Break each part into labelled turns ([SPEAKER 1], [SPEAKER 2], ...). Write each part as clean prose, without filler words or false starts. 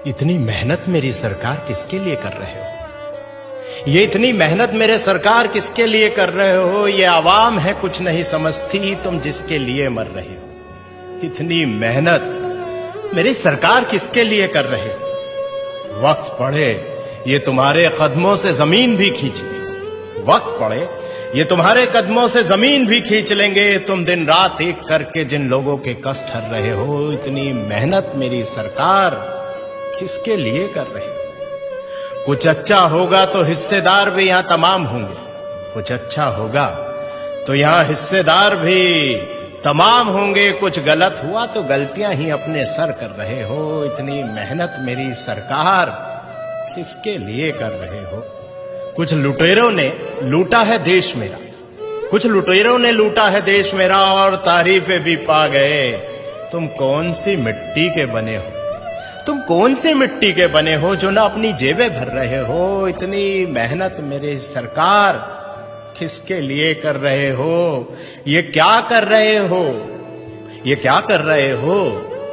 [SPEAKER 1] इतनी मेहनत मेरी सरकार किसके लिए कर रहे हो? ये इतनी मेहनत मेरे सरकार किसके लिए कर रहे हो? ये आवाम है कुछ नहीं समझती, तुम जिसके लिए मर रहे हो। इतनी मेहनत मेरी सरकार किसके लिए कर रहे हो? वक्त पड़े ये तुम्हारे कदमों से जमीन भी खींच लेंगे। वक्त पड़े ये तुम्हारे कदमों से जमीन भी खींच लेंगे। तुम दिन रात एक करके जिन लोगों के कष्ट हर रहे हो, इतनी मेहनत मेरी सरकार किसके लिए कर रहे हो? कुछ अच्छा होगा तो हिस्सेदार भी यहां तमाम होंगे। कुछ अच्छा होगा तो यहां हिस्सेदार भी तमाम होंगे। कुछ गलत हुआ तो गलतियां ही अपने सर कर रहे हो। इतनी मेहनत मेरी सरकार किसके लिए कर रहे हो? कुछ लुटेरों ने लूटा है देश मेरा, कुछ लुटेरों ने लूटा है देश मेरा और तारीफें भी पा गए। तुम कौन सी मिट्टी के बने हो? तुम कौन सी मिट्टी के बने हो जो ना अपनी जेबें भर रहे हो? इतनी मेहनत मेरे सरकार किसके लिए कर रहे हो? ये क्या कर रहे हो? ये क्या कर रहे हो?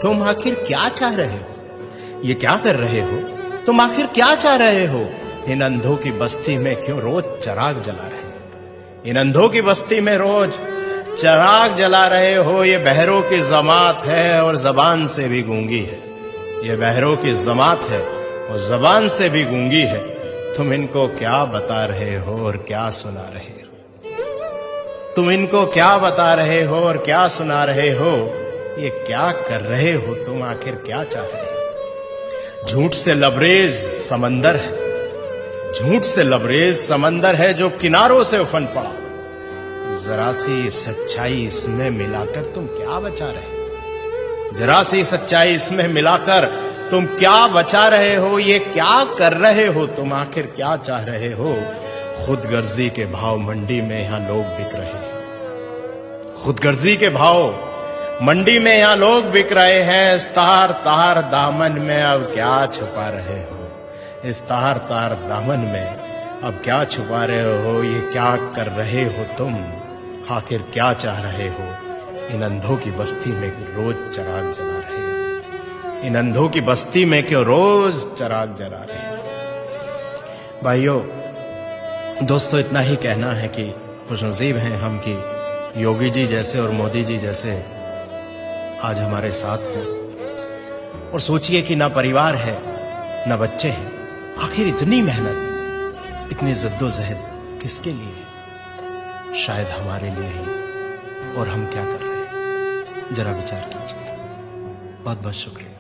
[SPEAKER 1] तुम आखिर क्या चाह रहे हो? ये क्या कर रहे हो? तुम आखिर क्या चाह रहे हो? इन अंधों की बस्ती में क्यों रोज चिराग जला रहे हो? इन अंधों की बस्ती में रोज चिराग जला रहे हो। ये बहरों की जमात है और जबान से भी गूंगी है। ये बहरों की जमात है और जबान से भी गूंगी है। तुम इनको क्या बता रहे हो और क्या सुना रहे हो? तुम इनको क्या बता रहे हो और क्या सुना रहे हो? ये क्या कर रहे हो? तुम आखिर क्या चाह रहे हो? झूठ से लबरेज समंदर है, झूठ से लबरेज समंदर है जो किनारों से उफन पड़ा। जरा सी सच्चाई इसमें मिलाकर तुम क्या बचा रहे हो? जरा सी सच्चाई इसमें मिलाकर तुम क्या बचा रहे हो? ये क्या कर रहे हो? तुम आखिर क्या चाह रहे हो? खुदगर्जी के भाव मंडी में यहां लोग बिक रहे हैं। खुदगर्जी के भाव मंडी में यहां लोग बिक रहे हैं। इस तार तार दामन में अब क्या छुपा रहे हो? इस तार तार दामन में अब क्या छुपा रहे हो? ये क्या कर रहे हो तुम? आखिर क्या चाह रहे हो? इन अंधों की बस्ती में रोज चिराग जला रहे हो। इन अंधों की बस्ती में क्यों रोज चिराग जला रहे हो? भाइयों दोस्तों, इतना ही कहना है कि खुशनसीब हैं हम कि योगी जी जैसे और मोदी जी जैसे आज हमारे साथ हैं। और सोचिए कि ना परिवार है ना बच्चे हैं, आखिर इतनी मेहनत इतनी जद्दोजहद किसके लिए है? शायद हमारे लिए ही। और हम क्या कर रहे हैं जरा विचार कीजिए। बहुत बहुत शुक्रिया।